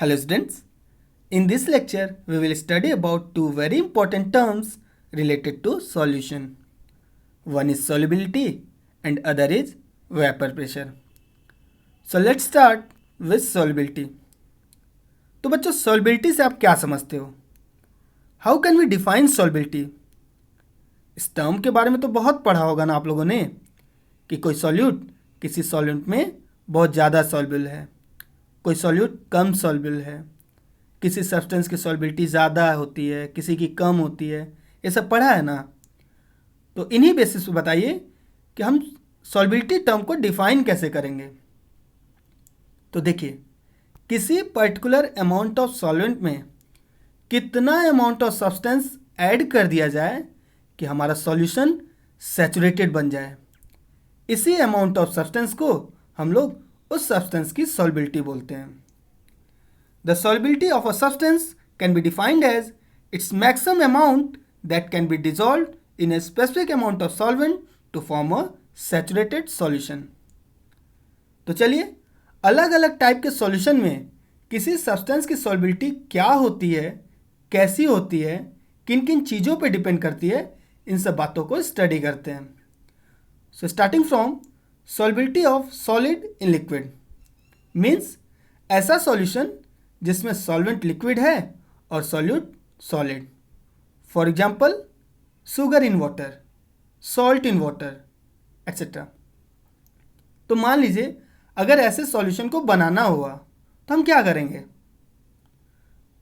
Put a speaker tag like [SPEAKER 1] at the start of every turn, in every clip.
[SPEAKER 1] Hello students, in this lecture we will study about two very important terms related to solution. One is solubility and other is vapor pressure. So let's start with solubility. तो बच्चों solubility से आप क्या समझते हो? How can we define solubility? इस term के बारे में तो बहुत पढ़ा होगा ना आप लोगों ने कि कोई सॉल्यूट किसी सॉल्वेंट में बहुत ज़्यादा सॉल्युबल है, कोई सॉल्यूट कम सॉल्युबल है, किसी सब्सटेंस की सॉल्युबिलिटी ज़्यादा होती है, किसी की कम होती है, ये सब पढ़ा है ना। तो इन्हीं बेसिस पे बताइए कि हम सॉल्युबिलिटी टर्म को डिफाइन कैसे करेंगे। तो देखिए, किसी पर्टिकुलर अमाउंट ऑफ सॉल्वेंट में कितना अमाउंट ऑफ सब्सटेंस ऐड कर दिया जाए कि हमारा सॉल्यूशन सैचुरेटेड बन जाए, इसी अमाउंट ऑफ सब्सटेंस को हम लोग उस सब्सटेंस की सॉल्युबिलिटी बोलते हैं। The solubility of a substance can be defined as its maximum amount that can be dissolved in a specific amount of solvent to form a saturated solution. तो चलिए अलग अलग टाइप के सॉल्यूशन में किसी सब्सटेंस की सॉल्युबिलिटी क्या होती है, कैसी होती है, किन किन चीज़ों पे डिपेंड करती है, इन सब बातों को स्टडी करते हैं। So starting from solubility of solid in liquid means ऐसा सॉल्यूशन जिसमें सॉल्वेंट लिक्विड है और solute solid. For example sugar in water, salt in water etcetera. तो मान लीजिए अगर ऐसे सॉल्यूशन को बनाना हुआ तो हम क्या करेंगे?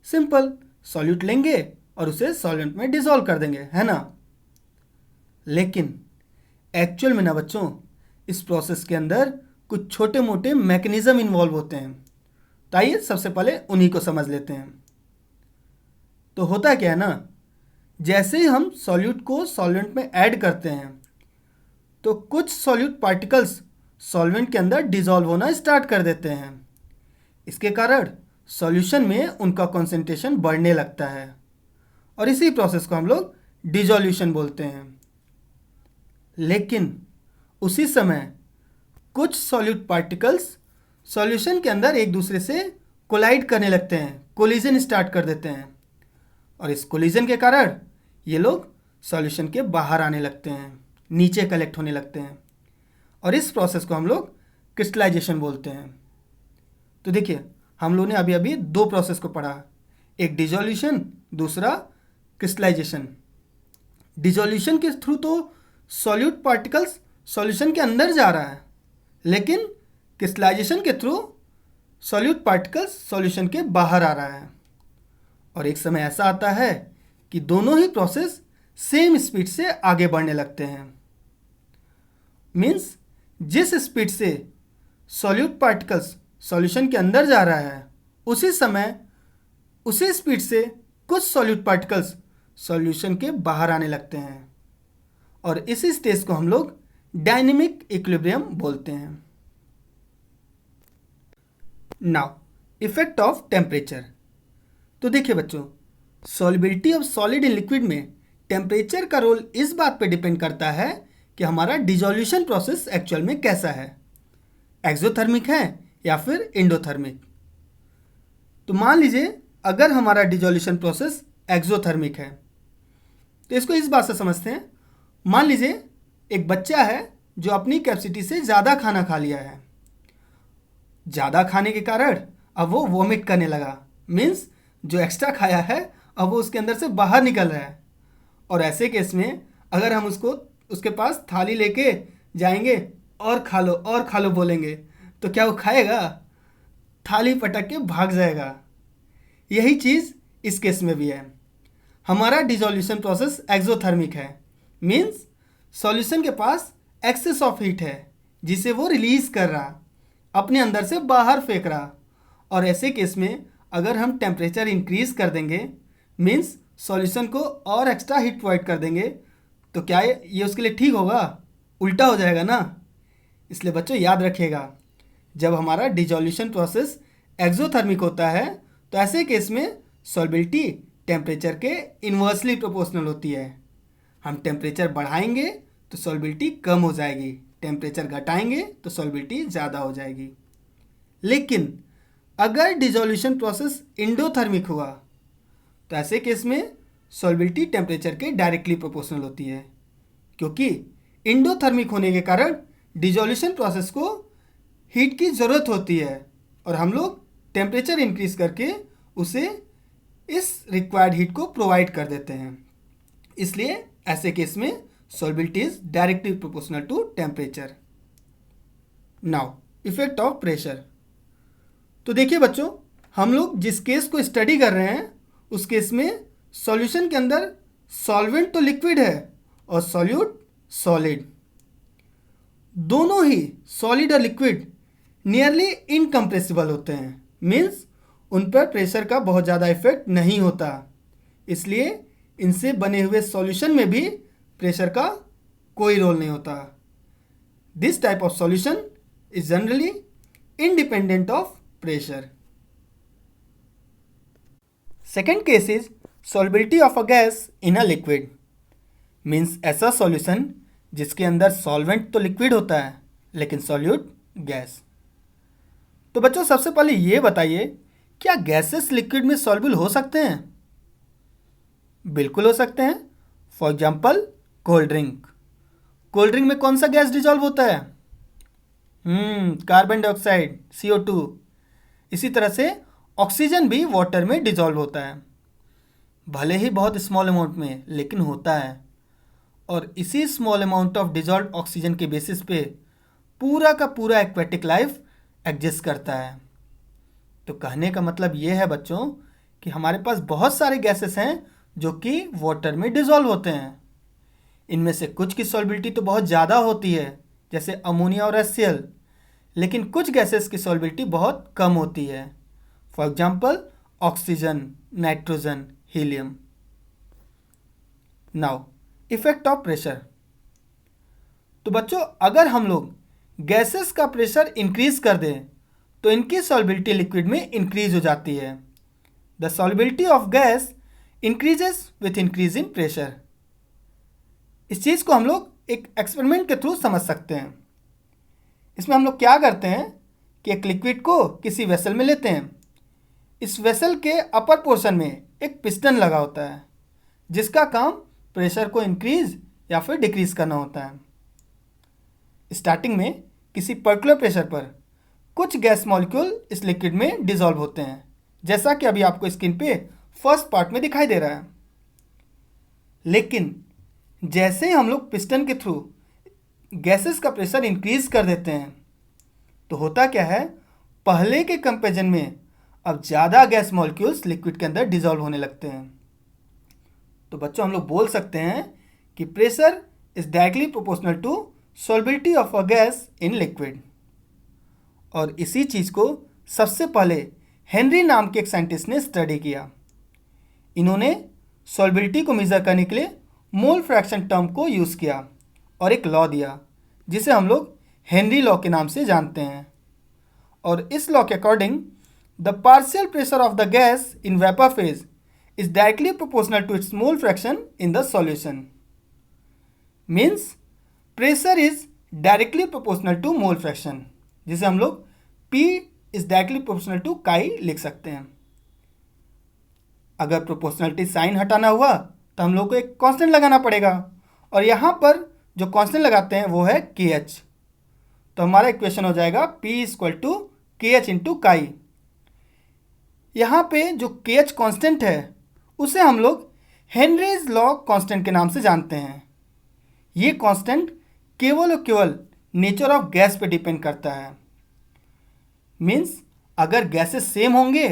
[SPEAKER 1] सिंपल, सॉल्यूट लेंगे और उसे सॉल्वेंट में डिसॉल्व कर देंगे, है ना। लेकिन एक्चुअल में ना बच्चों, इस प्रोसेस के अंदर कुछ छोटे मोटे मैकेनिज्म इन्वॉल्व होते हैं। तो आइए सबसे पहले उन्हीं को समझ लेते हैं। तो होता क्या है ना, जैसे ही हम सॉल्यूट को सॉल्वेंट में ऐड करते हैं तो कुछ सॉल्यूट पार्टिकल्स सॉल्वेंट के अंदर डिसॉल्व होना स्टार्ट कर देते हैं। इसके कारण सॉल्यूशन में उनका कॉन्सेंट्रेशन बढ़ने लगता है और इसी प्रोसेस को हम लोग डिसॉल्यूशन बोलते हैं। लेकिन उसी समय कुछ सॉल्यूट पार्टिकल्स सॉल्यूशन के अंदर एक दूसरे से कोलाइड करने लगते हैं, कोलिजन स्टार्ट कर देते हैं और इस कोलिजन के कारण ये लोग सॉल्यूशन के बाहर आने लगते हैं, नीचे कलेक्ट होने लगते हैं और इस प्रोसेस को हम लोग क्रिस्टलाइजेशन बोलते हैं। तो देखिए, हम लोगों ने अभी अभी दो प्रोसेस को पढ़ा, एक डिसॉल्यूशन, दूसरा क्रिस्टलाइजेशन। डिसॉल्यूशन के थ्रू तो सॉल्यूट पार्टिकल्स सॉल्यूशन के अंदर जा रहा है, लेकिन क्रिस्टलाइजेशन के थ्रू सॉल्यूट पार्टिकल्स सॉल्यूशन के बाहर आ रहा है। और एक समय ऐसा आता है कि दोनों ही प्रोसेस सेम स्पीड से आगे बढ़ने लगते हैं। मीन्स जिस स्पीड से सॉल्यूट पार्टिकल्स सॉल्यूशन के अंदर जा रहा है, उसी समय उसी स्पीड से कुछ सॉल्यूट पार्टिकल्स सॉल्यूशन के बाहर आने लगते हैं और इसी स्टेज को हम लोग डायनेमिक इक्विलिब्रियम बोलते हैं। Now effect of temperature. तो देखिए बच्चों, solubility of solid in liquid में टेम्परेचर का रोल इस बात पे डिपेंड करता है कि हमारा डिसॉल्यूशन प्रोसेस एक्चुअल में कैसा है, एक्सोथर्मिक है या फिर एंडोथर्मिक। तो मान लीजिए अगर हमारा डिसॉल्यूशन प्रोसेस एक्सोथर्मिक है तो इसको इस बात से समझते हैं। मान लीजिए एक बच्चा है जो अपनी कैपेसिटी से ज़्यादा खाना खा लिया है, ज़्यादा खाने के कारण अब वो वॉमिट करने लगा, मीन्स जो एक्स्ट्रा खाया है अब वो उसके अंदर से बाहर निकल रहा है। और ऐसे केस में अगर हम उसके पास थाली लेके जाएंगे और खा लो बोलेंगे तो क्या वो खाएगा? थाली पटक के भाग जाएगा। यही चीज़ इस केस में भी है। हमारा डिसॉल्यूशन प्रोसेस एक्सोथर्मिक है, मीन्स सॉल्यूशन के पास एक्सेस ऑफ हीट है जिसे वो रिलीज कर रहा, अपने अंदर से बाहर फेंक रहा। और ऐसे केस में अगर हम टेम्परेचर इंक्रीज कर देंगे, मीन्स सॉल्यूशन को और एक्स्ट्रा हीट प्रोवाइड कर देंगे, तो क्या ये उसके लिए ठीक होगा? उल्टा हो जाएगा ना। इसलिए बच्चों याद रखिएगा, जब हमारा डिसॉल्यूशन प्रोसेस एक्सोथर्मिक होता है तो ऐसे केस में सॉल्युबिलिटी टेम्परेचर के इन्वर्सली प्रोपोर्शनल होती है। हम टेम्परेचर बढ़ाएंगे तो सॉल्युबिलिटी कम हो जाएगी, टेम्परेचर घटाएंगे तो सॉल्युबिलिटी ज़्यादा हो जाएगी। लेकिन अगर डिसोल्यूशन प्रोसेस इंडोथर्मिक हुआ तो ऐसे केस में सॉल्युबिलिटी टेम्परेचर के डायरेक्टली प्रोपोर्शनल होती है, क्योंकि इंडोथर्मिक होने के कारण डिसोल्यूशन प्रोसेस को हीट की ज़रूरत होती है और हम लोग टेम्परेचर इंक्रीज करके उसे इस रिक्वायर्ड हीट को प्रोवाइड कर देते हैं। इसलिए ऐसे केस में solubility is directly proportional to temperature. Now effect of pressure. तो देखिए बच्चों, हम लोग जिस केस को स्टडी कर रहे हैं उस केस में सॉल्यूशन के अंदर सॉल्वेंट तो लिक्विड है और सॉल्यूट सॉलिड। दोनों ही सॉलिड और लिक्विड नियरली इनकम्प्रेसिबल होते हैं, मीन्स उन पर प्रेशर का बहुत ज़्यादा इफेक्ट नहीं होता। इसलिए इनसे बने हुए सॉल्यूशन में भी प्रेशर का कोई रोल नहीं होता। This type of solution is generally independent of pressure. Second case is solubility of a gas in a liquid, means ऐसा सॉल्यूशन जिसके अंदर सॉल्वेंट तो लिक्विड होता है लेकिन सॉल्यूट गैस। तो बच्चों सबसे पहले ये बताइए, क्या गैसेस लिक्विड में सॉल्युबल हो सकते हैं? बिल्कुल हो सकते हैं। For example cold drink. Cold drink में कौन सा गैस डिजॉल्व होता है? Carbon dioxide, CO2। इसी तरह से ऑक्सीजन भी वाटर में डिजॉल्व होता है, भले ही बहुत स्मॉल अमाउंट में, लेकिन होता है। और इसी small amount of dissolve oxygen के बेसिस पे पूरा का पूरा एक्वेटिक लाइफ एग्जिस्ट करता है। तो कहने का मतलब ये है बच्चों कि हमारे पास बहुत सारे गैसेस हैं जो कि वाटर में डिजॉल्व होते हैं। इनमें से कुछ की सॉल्युबिलिटी तो बहुत ज़्यादा होती है, जैसे अमोनिया और HCl, लेकिन कुछ गैसेस की सॉल्युबिलिटी बहुत कम होती है। For example oxygen, nitrogen, helium. Now effect of pressure. तो बच्चों अगर हम लोग गैसेस का प्रेशर इंक्रीज कर दें तो इनकी सॉल्युबिलिटी लिक्विड में इंक्रीज हो जाती है। The solubility of gas increases with increase in pressure. इस चीज़ को हम लोग एक एक्सपेरिमेंट के थ्रू समझ सकते हैं। इसमें हम लोग क्या करते हैं कि एक लिक्विड को किसी वेसल में लेते हैं। इस वेसल के अपर पोर्शन में एक पिस्टन लगा होता है जिसका काम प्रेशर को इंक्रीज या फिर डिक्रीज करना होता है। स्टार्टिंग में किसी पर्टिकुलर प्रेशर पर कुछ गैस मॉलिक्यूल इस लिक्विड में डिसॉल्व होते हैं, जैसा कि अभी आपको स्क्रीन पे फर्स्ट पार्ट में दिखाई दे रहा है। लेकिन जैसे ही हम लोग पिस्टन के थ्रू गैसेस का प्रेशर इंक्रीज कर देते हैं तो होता क्या है, पहले के कंपेरिजन में अब ज़्यादा गैस मॉलिक्यूल्स लिक्विड के अंदर डिसॉल्व होने लगते हैं। तो बच्चों हम लोग बोल सकते हैं कि pressure is directly proportional to solubility of a gas in liquid. और इसी चीज़ को सबसे पहले हेनरी नाम के एक साइंटिस्ट ने स्टडी किया। इन्होंने सॉल्युबिलिटी को मेजर करने के लिए मोल फ्रैक्शन टर्म को यूज़ किया और एक लॉ दिया जिसे हम लोग हेनरी लॉ के नाम से जानते हैं। और इस लॉ के according the partial pressure of the gas in vapour phase is directly proportional to its mole fraction in the solution. Means pressure is directly proportional to mole fraction, जिसे हम लोग P is directly proportional to chi लिख सकते हैं। अगर proportionality sign हटाना हुआ तो हम लोग को एक कांस्टेंट लगाना पड़ेगा, और यहाँ पर जो कांस्टेंट लगाते हैं वो है KH। तो हमारा इक्वेशन हो जाएगा P equal to KH into chi. यहाँ पे जो KH कांस्टेंट है उसे हम लोग हेनरीज लॉ कांस्टेंट के नाम से जानते हैं। ये कांस्टेंट केवल और केवल नेचर ऑफ गैस पे डिपेंड करता है। मीन्स अगर गैसेस सेम होंगे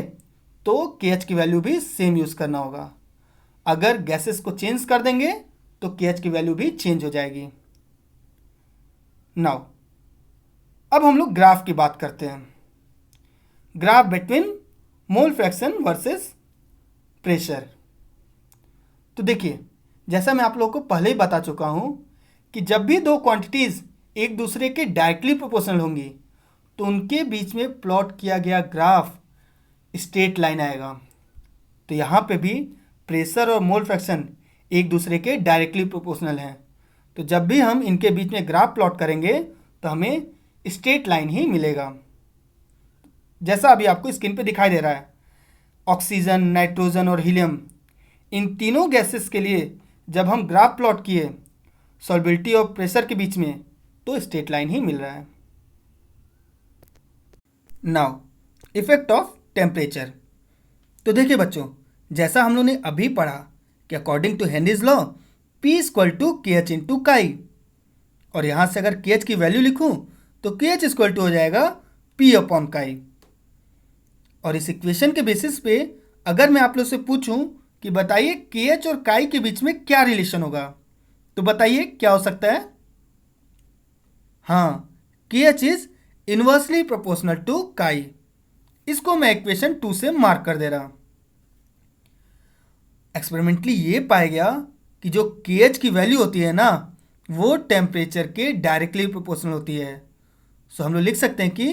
[SPEAKER 1] तो KH की वैल्यू भी सेम यूज़ करना होगा। अगर गैसेस को चेंज कर देंगे तो KH की वैल्यू भी चेंज हो जाएगी। नाउ अब हम लोग ग्राफ की बात करते हैं। Graph between mole fraction versus pressure. तो देखिए, जैसा मैं आप लोगों को पहले ही बता चुका हूं कि जब भी दो क्वांटिटीज़ एक दूसरे के डायरेक्टली प्रोपोर्शनल होंगी तो उनके बीच में प्लॉट किया गया ग्राफ स्ट्रेट लाइन आएगा। तो यहाँ पे भी प्रेशर और मोल फ्रैक्शन एक दूसरे के डायरेक्टली प्रोपोर्शनल हैं। तो जब भी हम इनके बीच में ग्राफ प्लॉट करेंगे तो हमें स्ट्रेट लाइन ही मिलेगा। जैसा अभी आपको स्क्रीन पे दिखाई दे रहा है, ऑक्सीजन, नाइट्रोजन और हीलियम, इन तीनों गैसेस के लिए जब हम ग्राफ प्लॉट किए सॉल्बिलिटी और प्रेशर के बीच में, तो स्ट्रेट लाइन ही मिल रहा है। Now effect of temperature. तो देखिए बच्चों, जैसा हम लोगों ने अभी पढ़ा कि according to Henry's law P equal to K H into chi, और यहाँ से अगर के एच की वैल्यू लिखूँ तो के एच इक्वल टू हो जाएगा P अपॉन काई। और इस इक्वेशन के बेसिस पे अगर मैं आप लोग से पूछूं कि बताइए के एच और काई के बीच में क्या रिलेशन होगा, तो बताइए क्या हो सकता है। हाँ, K H is inversely proportional to chi. इसको मैं इक्वेशन 2 से मार्क कर दे रहा। एक्सपेरिमेंटली ये पाया गया कि जो के एच की वैल्यू होती है ना, वो टेम्परेचर के डायरेक्टली प्रोपोर्शनल होती है। सो हम लोग लिख सकते हैं कि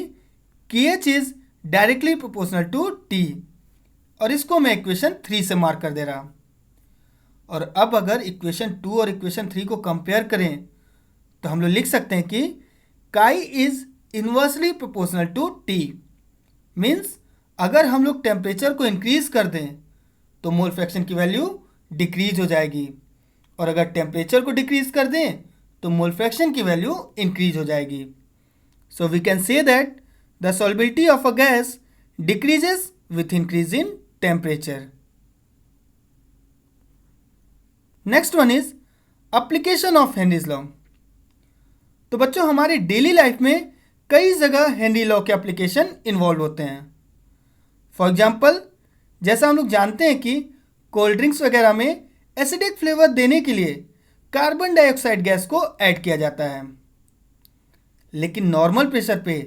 [SPEAKER 1] K H is directly proportional to T, और इसको मैं इक्वेशन 3 से मार्क कर दे रहा। और अब अगर इक्वेशन 2 और इक्वेशन 3 को कंपेयर करें तो हम लोग लिख सकते हैं कि chi is inversely proportional to T. Means अगर हम लोग टेम्परेचर को इंक्रीज कर दें तो मोल फ्रैक्शन की वैल्यू डिक्रीज हो जाएगी, और अगर टेम्परेचर को डिक्रीज कर दें तो मोल फ्रैक्शन की वैल्यू इंक्रीज हो जाएगी। So we can say that the solubility of a gas decreases with increase in temperature. Next one is application of Henry's law. तो बच्चों, हमारे डेली लाइफ में कई जगह हेनरी लॉ के एप्लीकेशन इन्वॉल्व होते हैं। फॉर एग्जाम्पल, जैसा हम लोग जानते हैं कि कोल्ड ड्रिंक्स वगैरह में एसिडिक फ्लेवर देने के लिए कार्बन डाइऑक्साइड गैस को ऐड किया जाता है, लेकिन नॉर्मल प्रेशर पे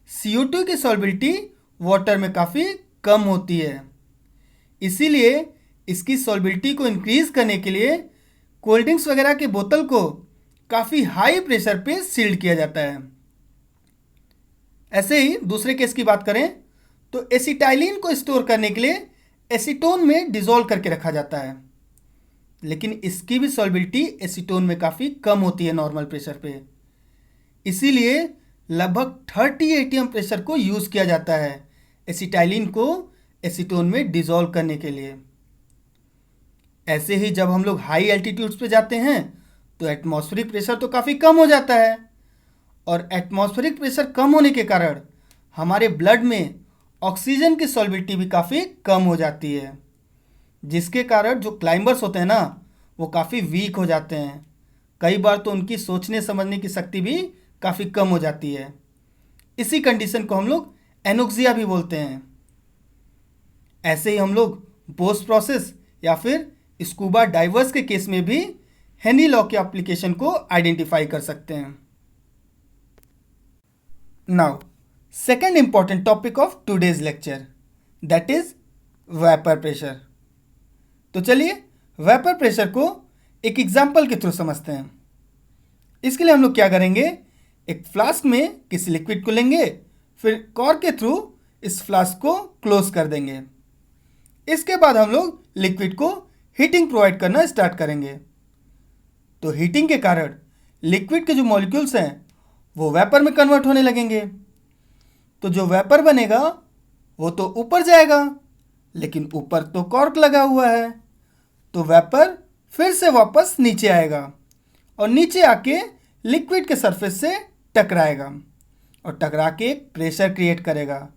[SPEAKER 1] CO2 की सॉल्बिलिटी वाटर में काफ़ी कम होती है। इसीलिए इसकी सॉल्बिलिटी को इंक्रीज करने के लिए कोल्ड ड्रिंक्स वगैरह के बोतल को काफ़ी हाई प्रेशर पे सील्ड किया जाता है। ऐसे ही दूसरे केस की बात करें तो एसिटाइलिन को स्टोर करने के लिए एसीटोन में डिसॉल्व करके रखा जाता है, लेकिन इसकी भी सॉल्बिलिटी एसीटोन में काफ़ी कम होती है नॉर्मल प्रेशर पे। इसीलिए लगभग 30 atm प्रेशर को यूज़ किया जाता है एसिटाइलिन को एसीटोन में डिसॉल्व करने के लिए। ऐसे ही जब हम लोग हाई एल्टीट्यूड्स पे जाते हैं तो एटमॉस्फेरिक प्रेशर तो काफ़ी कम हो जाता है, और एटमॉस्फेरिक प्रेशर कम होने के कारण हमारे ब्लड में ऑक्सीजन की सॉल्बिलिटी भी काफ़ी कम हो जाती है, जिसके कारण जो क्लाइंबर्स होते हैं ना, वो काफ़ी वीक हो जाते हैं। कई बार तो उनकी सोचने समझने की शक्ति भी काफ़ी कम हो जाती है। इसी कंडीशन को हम लोग एनोक्सिया भी बोलते हैं। ऐसे ही हम लोग पोस्ट प्रोसेस या फिर स्कूबा डाइवर्स के केस में भी हेनरी लॉ के एप्लीकेशन को आइडेंटिफाई कर सकते हैं। Now second important topic of today's lecture, that is vapour pressure. तो चलिए वेपर प्रेशर को एक एग्जाम्पल के थ्रू समझते हैं। इसके लिए हम लोग क्या करेंगे, एक फ्लास्क में किसी लिक्विड को लेंगे, फिर कॉर्क के थ्रू इस फ्लास्क को क्लोज कर देंगे। इसके बाद हम लोग लिक्विड को हीटिंग प्रोवाइड करना स्टार्ट करेंगे। तो हीटिंग के कारण लिक्विड के जो मॉलिक्यूल्स हैं वो वेपर में कन्वर्ट होने लगेंगे। तो जो वेपर बनेगा वो तो ऊपर जाएगा, लेकिन ऊपर तो कॉर्क लगा हुआ है, तो वेपर फिर से वापस नीचे आएगा और नीचे आके लिक्विड के सरफेस से टकराएगा और टकरा के एक प्रेशर क्रिएट करेगा।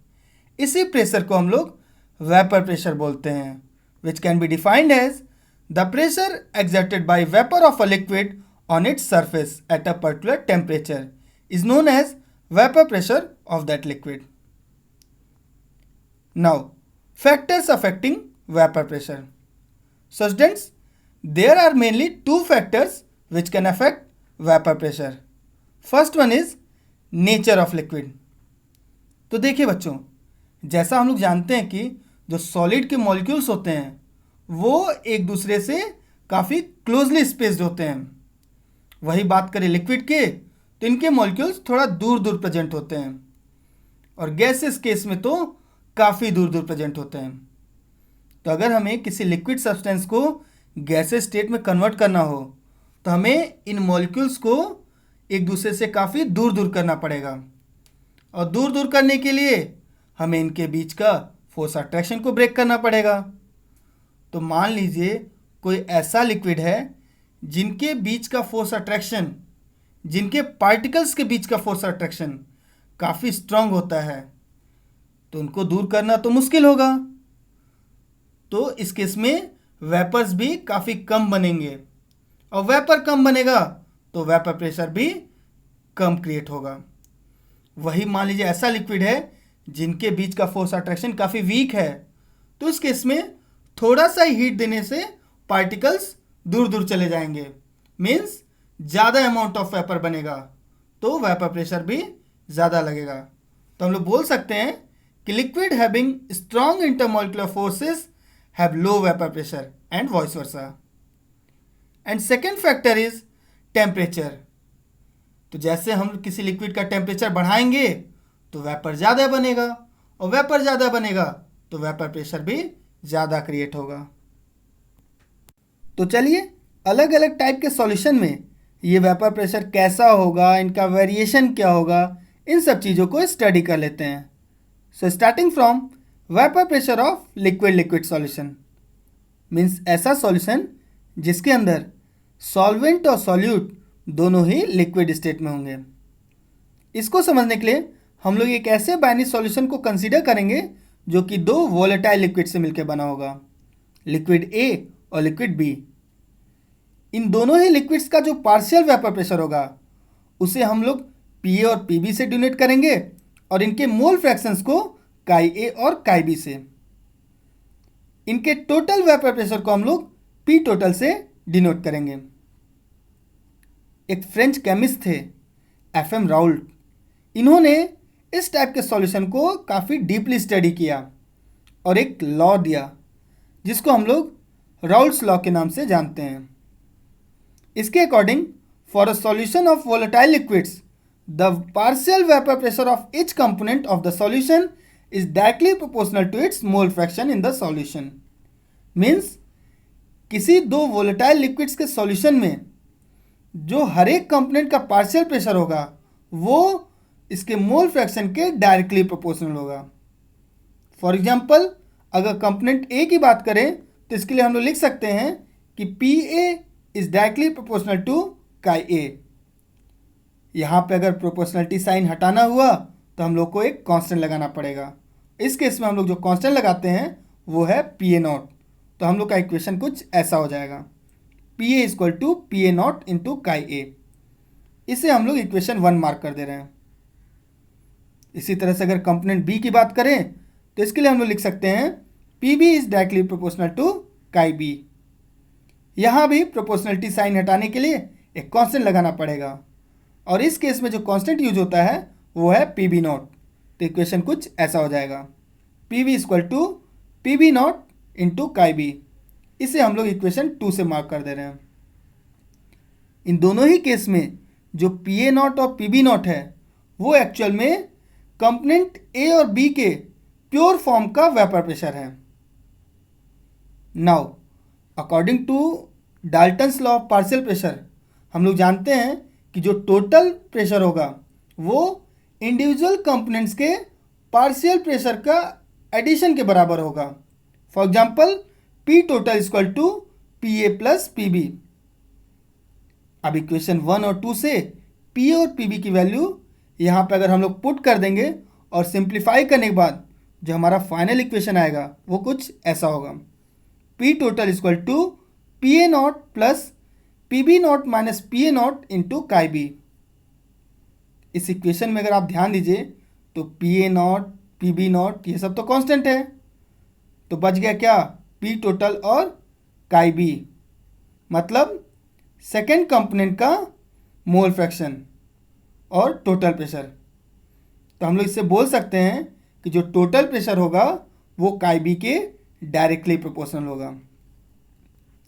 [SPEAKER 1] इसी प्रेशर को हम लोग वेपर प्रेशर बोलते हैं, which can be defined as the pressure exerted by vapor of a liquid on its surface at a particular temperature is known as vapor pressure of that liquid. Now, factors affecting vapor pressure. So students, there are mainly two factors which can affect vapor pressure. First one is nature of liquid. तो देखिए बच्चों, जैसा हम लोग जानते हैं कि जो सॉलिड के मॉलिक्यूल्स होते हैं वो एक दूसरे से काफ़ी क्लोजली स्पेस्ड होते हैं। वही बात करें लिक्विड के तो इनके मॉलिक्यूल्स थोड़ा दूर दूर प्रेजेंट होते हैं, और गैसेस केस में तो काफ़ी दूर दूर प्रेजेंट होते हैं। तो अगर हमें किसी लिक्विड सब्सटेंस को गैसेस स्टेट में कन्वर्ट करना हो तो हमें इन मॉलिक्यूल्स को एक दूसरे से काफ़ी दूर दूर करना पड़ेगा, और दूर दूर करने के लिए हमें इनके बीच का फोर्स अट्रैक्शन को ब्रेक करना पड़ेगा। तो मान लीजिए कोई ऐसा लिक्विड है जिनके बीच का फोर्स अट्रैक्शन, जिनके पार्टिकल्स के बीच का फोर्स अट्रैक्शन काफ़ी स्ट्रांग होता है, तो उनको दूर करना तो मुश्किल होगा। तो इस केस में वेपर्स भी काफ़ी कम बनेंगे, और वेपर कम बनेगा तो वेपर प्रेशर भी कम क्रिएट होगा। वही मान लीजिए ऐसा लिक्विड है जिनके बीच का फोर्स अट्रैक्शन काफ़ी वीक है, तो इस केस में थोड़ा सा ही हीट देने से पार्टिकल्स दूर दूर चले जाएंगे, मीन्स ज़्यादा अमाउंट ऑफ वेपर बनेगा, तो वेपर प्रेशर भी ज़्यादा लगेगा। तो हम लोग बोल सकते हैं कि liquid having strong intermolecular forces have low vapour pressure and voice versa. And second factor is temperature. तो जैसे हम किसी लिक्विड का टेम्परेचर बढ़ाएंगे तो वेपर ज़्यादा बनेगा, और वेपर ज़्यादा बनेगा तो वेपर प्रेशर भी ज़्यादा क्रिएट होगा। तो चलिए अलग अलग टाइप के सॉल्यूशन में ये वेपर प्रेशर कैसा होगा, इनका वेरिएशन क्या होगा, इन सब चीज़ों को स्टडी कर लेते हैं। So starting from vapour pressure of liquid liquid solution, means ऐसा सॉल्यूशन जिसके अंदर सॉल्वेंट और सॉल्यूट दोनों ही लिक्विड स्टेट में होंगे। इसको समझने के लिए हम लोग एक ऐसे बाइनरी सॉल्यूशन को कंसीडर करेंगे जो कि दो वोलेटाइल लिक्विड से मिलकर बना होगा, लिक्विड ए और लिक्विड बी। इन दोनों ही लिक्विड्स का जो पार्शियल वेपर प्रेशर होगा उसे हम लोग पी ए और पी बी से डिनोट करेंगे, और इनके मोल फ्रैक्शंस को काई ए और काई बी से। इनके टोटल वेपर प्रेशर को हम लोग पी टोटल से डिनोट करेंगे। एक फ्रेंच केमिस्ट थे एफ.एम. राउल्ट, इन्होंने इस टाइप के सॉल्यूशन को काफ़ी डीपली स्टडी किया और एक लॉ दिया जिसको हम लोग राउल्ट्स लॉ के नाम से जानते हैं। इसके according for a solution of volatile liquids the partial vapour pressure of each component of the solution is directly proportional to its mole fraction in the solution. Means किसी दो वोलेटाइल लिक्विड्स के solution में जो हर एक component का partial pressure होगा वो इसके मोल फ्रैक्शन के डायरेक्टली प्रोपोर्शनल होगा। फॉर एग्जांपल अगर कंपोनेंट ए की बात करें तो इसके लिए हम लोग लिख सकते हैं कि P A is directly proportional to chi A. यहाँ पे अगर प्रोपोर्शनलिटी साइन हटाना हुआ तो हम लोग को एक कांस्टेंट लगाना पड़ेगा। इस केस में हम लोग जो कांस्टेंट लगाते हैं वो है पी ए नॉट। तो हम लोग का इक्वेशन कुछ ऐसा हो जाएगा, P A equal to P A nought into chi A. इसे हम लोग इक्वेशन 1 मार्क कर दे रहे हैं। इसी तरह से अगर कंपोनेंट बी की बात करें तो इसके लिए हम लोग लिख सकते हैं P B is directly proportional to chi B. यहाँ भी प्रोपोर्शनलिटी साइन हटाने के लिए एक कांस्टेंट लगाना पड़ेगा, और इस केस में जो कांस्टेंट यूज होता है वो है पी बी नॉट। तो इक्वेशन कुछ ऐसा हो जाएगा, P B equal to P B nought into chi B. इसे हम लोग इक्वेशन 2 से मार्क कर दे रहे हैं। इन दोनों ही केस में जो पी ए नॉट और पी बी नॉट है वो एक्चुअल में कंपोनेंट ए और बी के प्योर फॉर्म का वेपर प्रेशर है। Now according to Dalton's law of partial pressure हम लोग जानते हैं कि जो टोटल प्रेशर होगा वो इंडिविजुअल कंपोनेंट्स के पार्शियल प्रेशर का एडिशन के बराबर होगा। For example P total equal to P A plus P B. अब इक्वेशन 1 और 2 से पी ए और पी बी की वैल्यू यहाँ पे अगर हम लोग पुट कर देंगे और सिंप्लीफाई करने के बाद जो हमारा फाइनल इक्वेशन आएगा वो कुछ ऐसा होगा, P total equal to P A nought plus P B nought minus P A nought into chi B. इस इक्वेशन में अगर आप ध्यान दीजिए तो P A nought P B nought ये सब तो कांस्टेंट है, तो बच गया क्या, पी टोटल और काई बी, मतलब सेकेंड कंपोनेंट का मोल फ्रैक्शन और टोटल प्रेशर। तो हम लोग इससे बोल सकते हैं कि जो टोटल प्रेशर होगा वो काई बी के डायरेक्टली प्रोपोर्शनल होगा।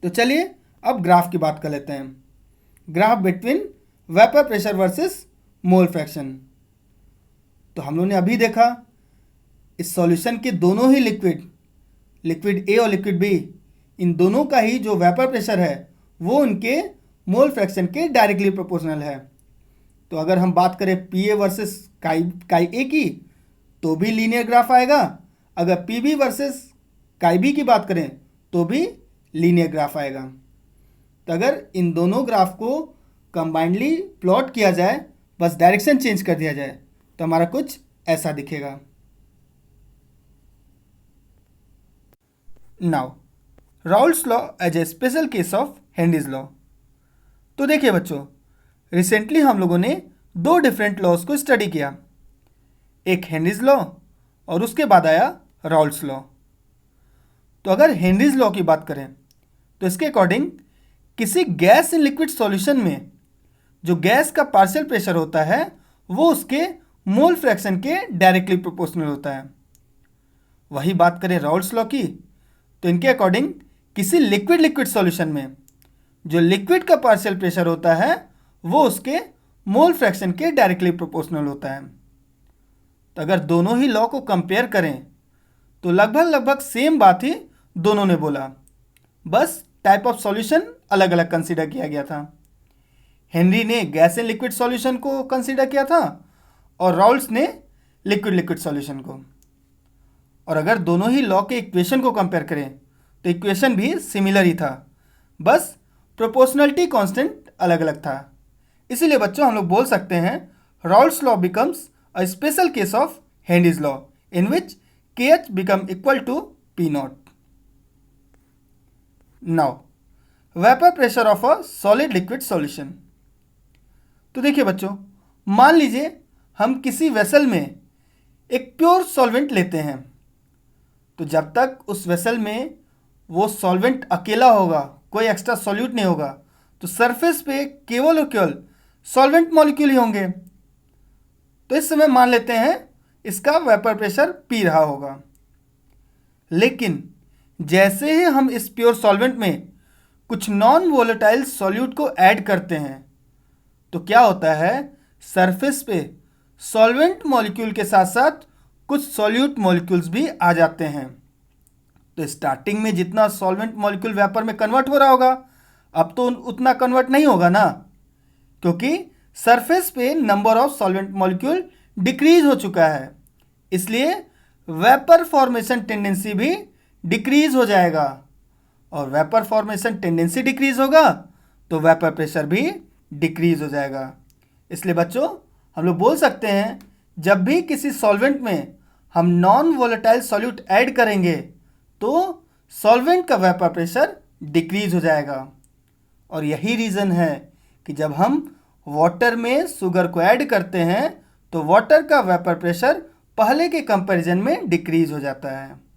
[SPEAKER 1] तो चलिए अब ग्राफ की बात कर लेते हैं, graph between vapour pressure versus mole fraction. तो हम लोग ने अभी देखा इस सॉल्यूशन के दोनों ही लिक्विड ए और लिक्विड बी, इन दोनों का ही जो वेपर प्रेशर है वो उनके मोल फ्रैक्शन के डायरेक्टली प्रोपोर्शनल है। तो अगर हम बात करें पी ए वर्सेस काई ए की तो भी लीनियर ग्राफ आएगा, अगर पी बी वर्सेस काई बी की बात करें तो भी लीनियर ग्राफ आएगा। तो अगर इन दोनों ग्राफ को कंबाइंडली प्लॉट किया जाए, बस डायरेक्शन चेंज कर दिया जाए, तो हमारा कुछ ऐसा दिखेगा। Now Raoult's law as a special case of Henry's law. तो देखिए बच्चों, रिसेंटली हम लोगों ने दो डिफरेंट लॉज को स्टडी किया, एक हेनरीज लॉ और उसके बाद आया राउल्स लॉ। तो अगर हेनरीज लॉ की बात करें तो इसके अकॉर्डिंग किसी गैस इन लिक्विड सॉल्यूशन में जो गैस का पार्शियल प्रेशर होता है वो उसके मोल फ्रैक्शन के डायरेक्टली प्रोपोर्शनल होता है। वही बात करें राउल्स लॉ की, तो इनके अकॉर्डिंग किसी लिक्विड लिक्विड सॉल्यूशन में जो लिक्विड का पार्शियल प्रेशर होता है वो उसके मोल फ्रैक्शन के डायरेक्टली प्रोपोर्शनल होता है। तो अगर दोनों ही लॉ को कंपेयर करें तो लगभग सेम बात ही दोनों ने बोला, बस टाइप ऑफ सॉल्यूशन अलग अलग कंसीडर किया गया था। हेनरी ने गैस इन लिक्विड सॉल्यूशन को कंसीडर किया था और राउल्स ने लिक्विड लिक्विड सॉल्यूशन को। और अगर दोनों ही लॉ के इक्वेशन को कंपेयर करें तो इक्वेशन भी सिमिलर ही था, बस प्रोपोर्शनलिटी कांस्टेंट अलग अलग था। इसीलिए बच्चों हम लोग बोल सकते हैं Raoult's law becomes a special case of Henry's law in which KH become equal to P0. Now, vapour pressure of a solid liquid solution. तो देखिए बच्चों, मान लीजिए हम किसी वेसल में एक प्योर सॉल्वेंट लेते हैं, तो जब तक उस वेसल में वो सॉल्वेंट अकेला होगा, कोई एक्स्ट्रा सॉल्यूट नहीं होगा, तो सरफेस पे केवल और केवल सॉल्वेंट मॉलिक्यूल ही होंगे। तो इस समय मान लेते हैं इसका वेपर प्रेशर P रहा होगा। लेकिन जैसे ही हम इस प्योर सॉल्वेंट में कुछ नॉन वोलेटाइल सॉल्यूट को ऐड करते हैं तो क्या होता है, सरफेस पे सॉल्वेंट मॉलिक्यूल के साथ साथ कुछ सॉल्यूट मॉलिक्यूल्स भी आ जाते हैं। तो स्टार्टिंग में जितना सॉल्वेंट मॉलिक्यूल वेपर में कन्वर्ट हो रहा होगा, अब तो उतना कन्वर्ट नहीं होगा ना, क्योंकि सरफेस पे number of solvent molecule decrease हो चुका है, इसलिए वेपर फॉर्मेशन टेंडेंसी भी डिक्रीज हो जाएगा। और वेपर फॉर्मेशन टेंडेंसी डिक्रीज होगा तो वेपर प्रेशर भी डिक्रीज हो जाएगा। इसलिए बच्चों हम लोग बोल सकते हैं जब भी किसी सॉल्वेंट में हम नॉन वोलेटाइल सॉल्यूट ऐड करेंगे तो सॉल्वेंट का वेपर प्रेशर डिक्रीज हो जाएगा। और यही रीज़न है कि जब हम वाटर में शुगर को ऐड करते हैं तो वाटर का वेपर प्रेशर पहले के कंपैरिजन में डिक्रीज हो जाता है।